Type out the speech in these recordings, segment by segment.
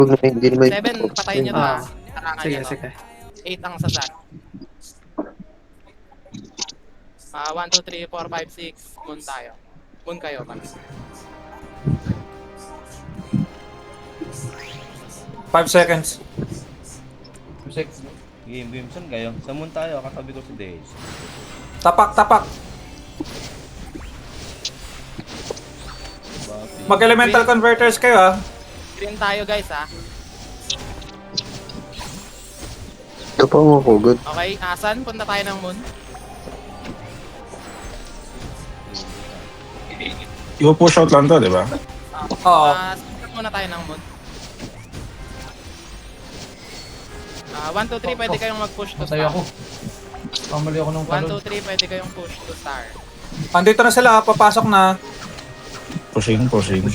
Hindi naman 7, patayin nyo to ha. Sige, sige. 8 ang sasan. 1, 2, 3, 4, 5, 6. Moon tayo. Moon kayo. 5 seconds. Game, saan kayo? Sa moon tayo, katabi ko si Days. Tapak. Mag-elemental converters kayo ha. Green tayo guys ha. ito pa mo ko, good. Okay, asan? Punta tayo ng moon. I-push out lang to, di ba? Oo. Start muna tayo ng moon. 1, 2, 3, pwede kayong mag-push to Matay star. ako. Kamali ako ng 1, talon. 2, 3, pwede kayong push to star. Andito na sila, papasok na. Pushing.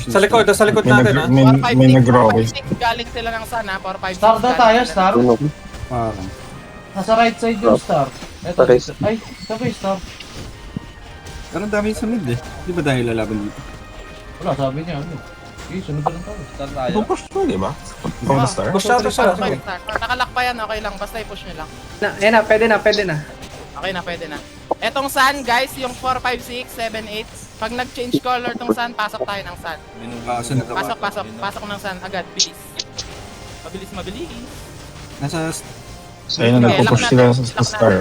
Sa likod natin ha. May 4, 5, 6, nag-grow. 4, 5, 6, galing sila ng sun ha. 4, 5, 6. Star daw tayo, star. Ano? Nasa right side yung star. Eto, Pares. dito. Ay, sabay star. Parang dami sa mid eh. Di ba dahil lalaban dito? Wala, sabi niya. Ano? Okay, sunod na lang tayo. Saan tayo? Push to, di ba? From the start. Push out na sila. Star. Nakalock pa yan, okay lang. Basta i-push nyo lang. Ayan na, pwede na. Okay na, pwede na. Etong sun, guys, yung 4, 5, 6, 7, 8. Pag nag-change color tong sun, pasok tayo ng sun. Binubasan na Pasok ng sun agad, bilis. Mabilis. Nasa Ayun na, nagpo-push sila sa star.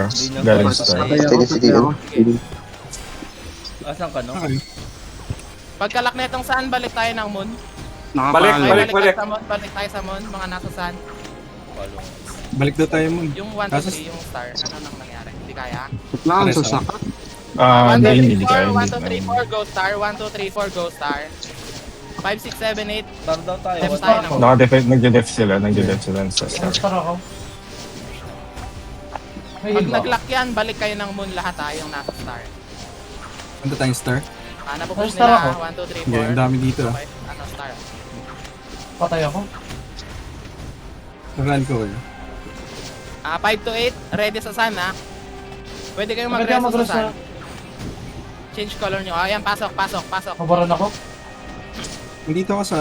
Galing star. Steady si Dion. Asan ka, no? okay. Pagkalak na itong sun, balik tayo ng moon. Balik. Tayo sa moon, balik tayo sa moon, mga nasa sun. Balik daw tayo mo. Yung 1, 2, 3, yung star, ano nang nangyari? Hindi kaya? Lang sa sak. 1, 2, 3, Hindi 4, kaya. 1, 2, 3, 4, go star. 1, 2, 3, 4, go star. 5, 6, 7, 8. Star daw tayo. Left tayo ng moon. Nagde-def sila sa star. Star ako. May Pag heal ba? nag-lock yan, balik kayo ng moon lahat ha, yung nasa star. Ano tayong star? Napupush Star nila ako. 1, 2, 3, 4. Yeah, ang dami dito. Okay, ano star? Patay ako. Run ko eh. 5 to 8, ready sa sun ha. Pwede kayong Pwede mag-resto mag-rest sa sun. Change color nyo. Ayan, pasok. Mabaran ako. Nandito ako sa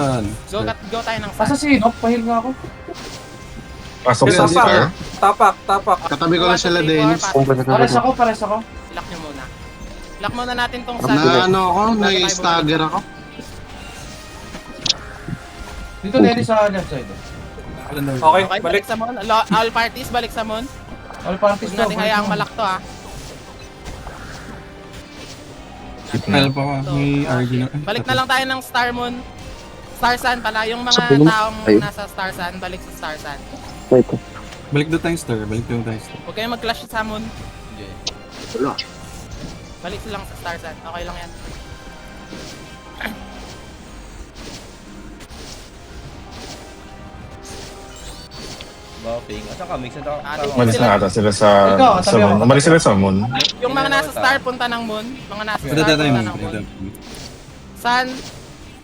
Go tayo ng sun. Asa si Inok? Pahil nga ako. Pasok sa star. Tapak. Katabi ko lang sila, din. Dennis. Pares ako. Lock nyo muna. Lock muna natin tong sun. Na ano ako, na-stagger ako. Dito na sa left side. Okay, Okay, balik. balik sa moon. All parties, balik sa moon. All parties Huwag natin hayaang malak to ha. Kyle pa ako. May RG na. Balik na lang tayo ng Star Moon. Star Sun pala. Yung mga Sa moon? taong Ayun. nasa Star Sun, balik sa Star Sun. Wait. Balik daw tayong star. Huwag kayong mag-clash sa moon. Wala. Balik lang sa Star Sun. Okay lang yan. Buffing. Asan ka? Mix na tayo. Umalis na ata sila sa Ikaw, sa tabi moon. ako. Umalis sila sa moon. Yung mga nasa Star, punta ng moon. Mga nasa Ito Star, tayo punta mo. ng moon. Sun.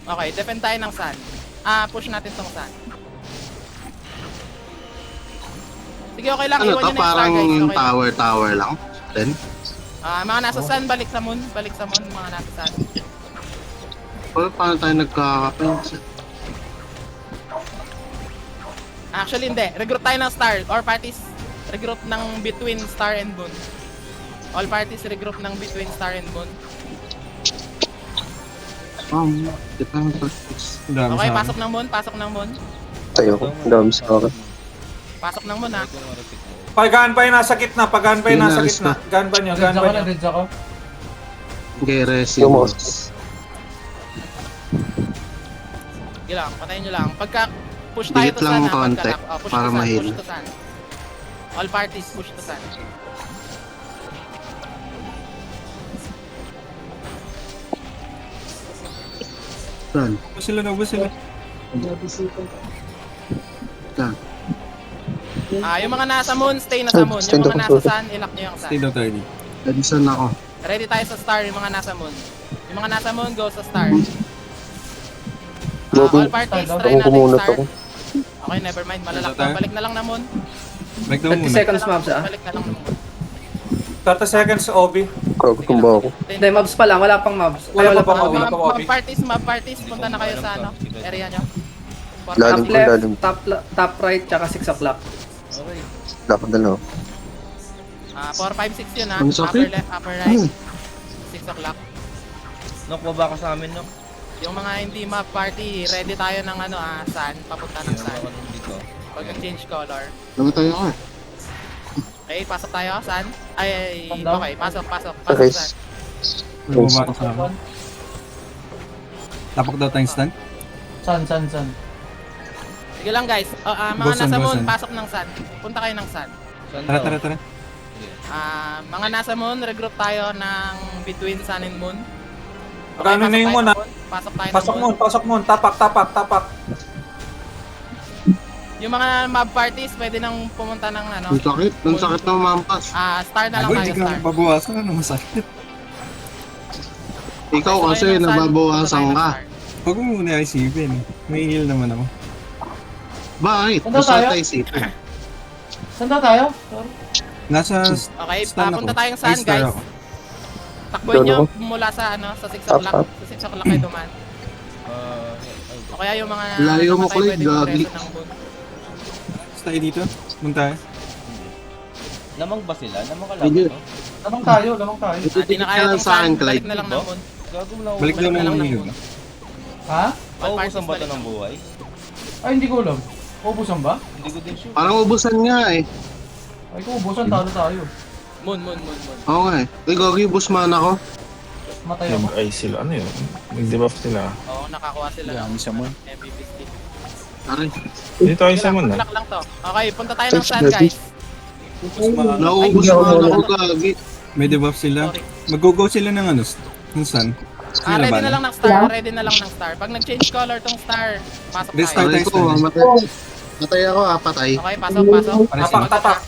Okay, defend tayo ng Sun. Push natin tong Sun. Sige, okay lang. Ano Iwan to, nyo na yung Star, parang guys. Okay lang. tower lang. Then, Mga nasa Sun, balik sa moon. Balik sa moon, mga nasa Sun. paano tayo nagkakape? Actually, hindi. Regroup tayo ng Star. Or parties, regroup ng between Star and Moon. All parties, regroup ng between Star and Moon. Di pa mag-fix. Okay, pasok ng Moon. Pasok ng Moon. Tayo ko. Dami sa akin. Pasok ng Moon ha. Pag-gun pa yung nasa gitna. Gun ba nyo? Deads ako. Geres Yung yung mouse. Sige lang, patayin nyo lang. Pagka push tayo Delete to lang Sun ha. konti Pagka push para to Sun, ma-heal. push to Sun. All parties, push to Sun. Run. Ba sila? Yung mga nasa Moon, stay na sa Moon. Yung mga nasa Sun, ilock nyo yung Sun. Stay daw tayo dito. Edison ako. Ready tayo sa Star, yung mga nasa Moon. Yung mga nasa Moon, go sa Star. Gogo. All parties, try Ako natin kumunot Star. ako. Okay, never mind. Malalak Tayo? na. Balik na lang na Moon. Balik daw muna. seconds mobs Balik na lang na Moon. 30 seconds, Obi. Kagutom ba ako? Hindi, mobs pa lang. Wala pang mobs. Wala pa pang Mga Obi. mob parties, punta na kayo sa ano, area nyo. Lalim ko, lalim. Top right, tsaka 6 o'clock. Okay. Dapat dalawa. 4, 5, 6 yun ha. Ang Upper sakit. left, upper right. 6 o'clock. Nok, baba ka sa amin, Nok. Yung mga hindi map party, ready tayo ng sun, papunta ng sun. Baba ka dito. Pag nag-change color. Namatay ako eh. Okay, pasok tayo, sun. Ay, Sundown. okay, pasok, Okay. sun. Bumaba ka sa amin. Tapak daw tayong stand. San. Sige lang guys, mga Bosan, nasa moon, bosan. pasok ng sun. Punta kayo ng sun. Saan Tara, daw? tara, tara. Mga nasa moon, regroup tayo ng between sun and moon. Magkano na yung moon, ha? Pasok tayo Pasok ng moon, pasok moon. Tapak. Yung mga mob parties, pwede nang pumunta ng Ang sakit ng mampas. star na lang Agoy, tayo, di ka star. babawasan. Ano masakit? Ikaw Okay, kasi so kayo ng sun, nababawasan punta tayo ng ka. star. Huwag mo muna isipin. May heal naman ako. Bakit? Ano Gusto tayo? tayo isipin. Saan na tayo? Sorry. Nasa... Okay, Star ako. punta tayong Ay, sun, star guys. ako. Takboy Star nyo ako. mula sa sa 6 Up, o'clock. up. Sa 6 o'clock kayo duman. O kaya yung mga Layo mo, namatay, Kulit, pwede gagi. magreso ng moon. Tayo dito. Punta. Lamang ba sila? Lamang ka Hindi. lang, no? Lamang tayo. Di na kaya lang tong sa akin, sun, balik Clyde. na lang ng moon. Gago mo lang. Balik daw na lang ng ng heal. moon. Ha? Paubusan ba ito ng buhay? Ay, hindi ko alam. Ubusan ba? Hindi ko din sure. Parang ubusan nga eh. Ay, kung ubusan, talo tayo. Moon. Oo nga eh. Uy, Gogi, bus man ako. Matay ako. Nag-ay sila. Ano yun? Nag-debuff sila. Oo, nakakuha sila ng MVP stick. Aray. Dito ay sa mo na. Lock lang to. Okay, punta tayo ng sun, guys. Nauubos Ay, man hindi ako, ako. Gogi. May debuff sila. Sorry. Mag-go sila ng ano? Ng sun. Ready na lang ng star, ready na lang ng star. Pag nag-change color tong star, pasok Restart. tayo. Aray ko, mamatay. Matay ako, patay. Okay, pasok. Tapak.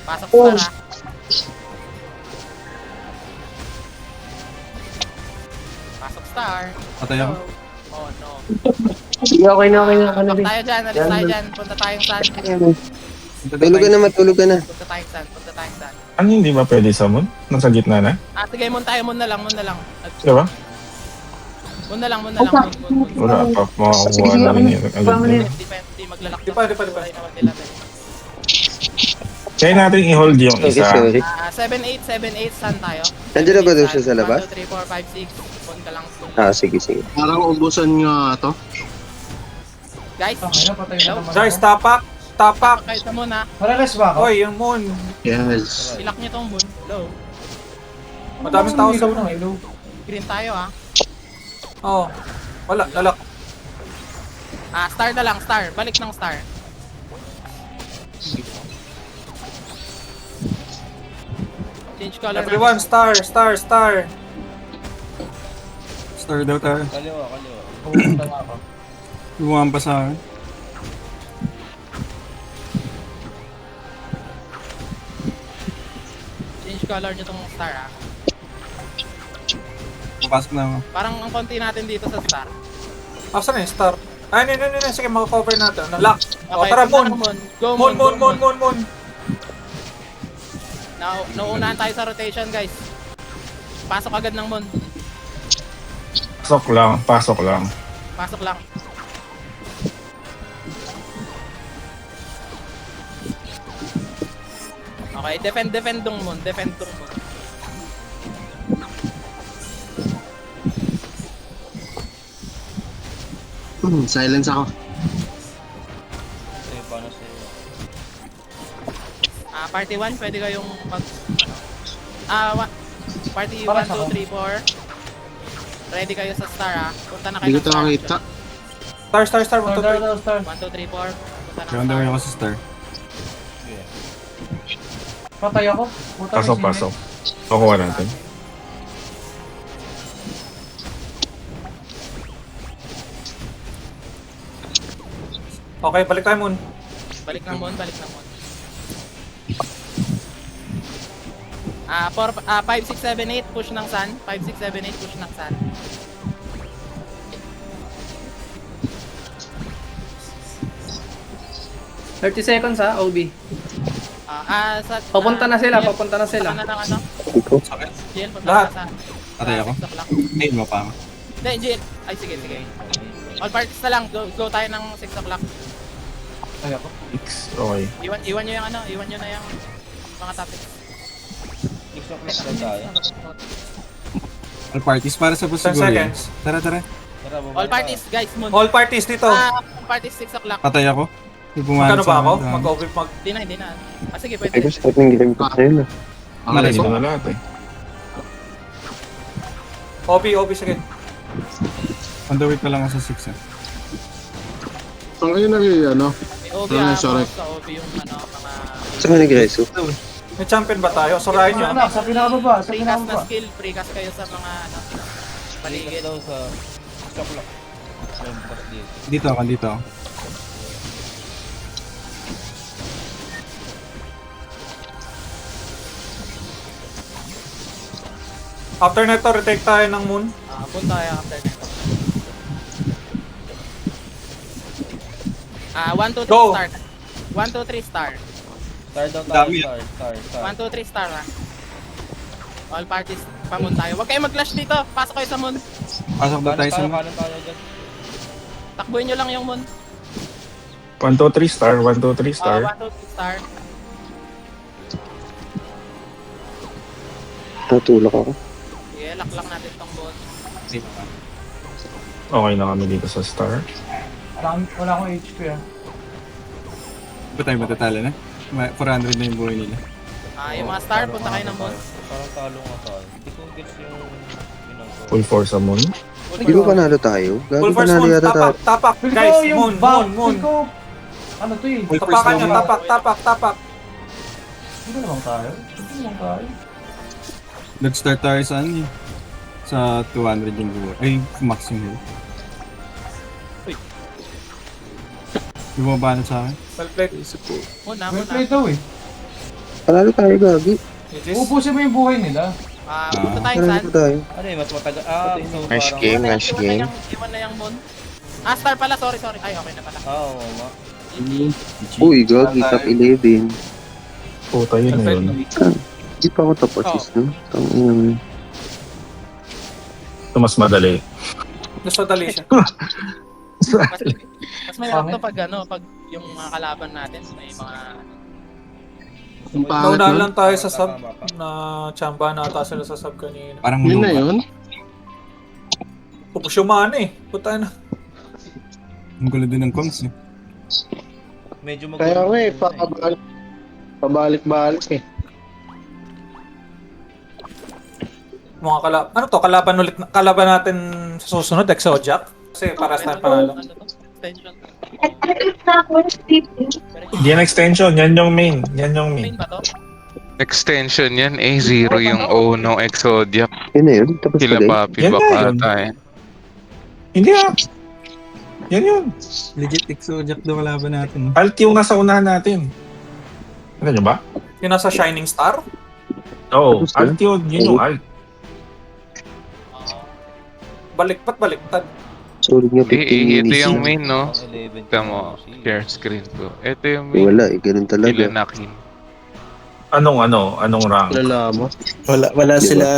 Pasok star ah. Pasok star. Patay ako. Oh no. Okay na. Pasok tayo dyan, alis tayo dyan. Punta tayong sun. Matulog ka na. Punta tayong sun. Ano hindi ba pwede sa moon? Nasa gitna na? Sige, moon tayo, moon na lang. Di ba? Moon na lang. Wala pa. Makakuha na rin yun. Agad na. Di maglalak. Di pa. Kaya natin i-hold yung Okay, isa. sorry. 7-8 sun tayo. Nandiyan na ba daw siya sa labas? 1, 2, 3, 4, 5, 6. Moon ka lang. Sige. Parang ubusan nga to. Guys, Okay na, patay na naman. Guys, ako. tapak. kahit sa moon ha. Mareres ba ako? Oy, yung moon. Yes. Ilak nyo tong moon. Low. Madaming tao sa Ilaw moon. ng ilaw. Green tayo ha. Oo. Wala, lalak. Star na lang, star. Balik ng star. Change color Everyone, star. Star daw tayo. Kaliwa. Pupunta na ako. Lumahan pa sa akin. Change color nyo tong star ha. Papasok na ako. Parang ang konti natin dito sa star. Asan na yung star? Ay, no. Sige, makakover natin. Lock. O, Okay, tara, punta moon. ng moon. Go Moon. Nauunahan tayo sa rotation guys. Pasok agad ng moon. Pasok lang. Pasok lang. Okay, defend dong moon. Silence ako. Sige, paano sa'yo? Party 1, pwede kayong mag... Party 1, Para 2, sa ako. 3, 4. Ready kayo sa star ha. Punta na kayo Hindi ko ng ito star. nakita. Star. Star. 1, 2, 3, 4. Punta na Kaya ng ako star. sa star. Sige. Patay ako. Puta, may singit. Pasok. Makuha natin. Okay, balik tayo, moon. Balik ng moon. 5, 6, 7, 8, push ng sun. 5, 6, 7, 8, push ng sun. seconds ha, OB. Papunta na sila. Saka na ng ano? Sakit. Jill, punta Lahat. na sa... Patay ako. 6 o'clock. Ay, mo pa ako. Hindi, Jill. Ay, sige. All parties na lang. Go tayo ng 6 o'clock. Ay ako. Okay. Iwan nyo yung ano, iwan nyo na yung mga topics. 6 o'clock lang tayo. All parties para sa 10 boss siguro yan. seconds. Tara, tara. Tara, bumalik All parties, guys, moon. All parties dito. All parties 6 o'clock. Patay ako. May pumalit Magkano ba sa ako? akin. Mag-open Hindi na. Ah, sige, Ay, pwede. gusto ko yung ginamit ko sa yun ah. Malay Dito mo. na lahat eh. OB, sige. On the way pa lang ako sa 6 Ang ngayon ano? May OB Sorry. sa OB yung ano, mga... Saan ka nag-reso? May champion ba tayo? Surahin nyo. Anak, sa pinakababa, sa Precast na pinakababa. skill, precast kayo sa mga ano, Paligid paligid. daw sa 6 o'clock. Yung boss dito. Dito ako, dito ako. After neto, retake tayo ng moon. Punta tayo after nito. 1, 2, 3 Go. start. 1, 2, 3 start. Star daw tayo, Dami. star. 1, 2, 3 start All parties, pamun tayo. Huwag kayo mag-clash dito. Pasok kayo sa moon. Pasok ba tayo sa Kanan tayo dyan. Takbuhin nyo lang yung moon. 1, 2, 3 star. 1, 2, 3 star. 1, 2, 3 start. Natulak ako. Sige, lock lang natin tong moon. Okay na kami dito sa star. Wala akong HP ah. Ba tayo matatala na? 400 na yung buhay nila. Yung mga star, punta kayo ng moon. Parang talo nga tayo. Hindi ko gets yung ginagawa. Full force sa moon. Di ba panalo tayo? Full Gagi force panalo moon. yata tayo. Tapak. Feel Guys, ko yung moon. feel ko, ano to eh? Full force Tapakan nyo, naman. tapak. Hindi naman tayo. Hindi naman tayo. Nag-start tayo sa ano eh. Sa 200 yung buhay. Ay, maximum. Bumaba na sa akin. Well played. Moon Well play daw eh. Panalo tayo, Gagi. GG's. Ubusin mo yung buhay nila. Punta tayo Panalo saan? pa tayo. Ano eh, mas matagal. So Nice parang... game, nice game. Iwan na yung moon. Star pala. Sorry. Ay, okay na pala. Oo, nga. Uy, Gagi, top 11. Puta yun na yun. Di pa ako top assist, no? Tangina mo. Ito mas madali. Gusto dali siya. Mas mahirap to pag pag yung mga kalaban natin may mga Ang pangit Nauna nun. lang tayo sa sub. Tama pa. Na chamba na ata sila sa sub kanina. Parang Yun na lupa. yun. Pupus yung mana eh. Puta na. Ang gulo din ng comms eh. Medyo mag- Kaya nga pabalik-balik eh. Mga ano to? Kalaban natin sa susunod. Exojak. Kasi para sa panalo. extension. Yan extension. Yan yung main. Yan yung main. Main ba to? Extension yan, A0 yung O ng Exodia. Yun na yun. Tapos Kila pala Papi Yan na baka yun. tayo. Hindi ah. Yan yun. Legit Exojak daw kalaban natin. Alt yung nasa unahan natin. Ano nyo ba? Yung nasa Shining Star. Oo. Tapos Alt yun. Yun yung alt. Baliktad. Solid nga 15 Ito minutes. yung main, no? 11. Ito mo, share screen ko. Ito yung main. Wala eh, ganun talaga. Ilanakin. Anong rank? Lala mo. Wala sila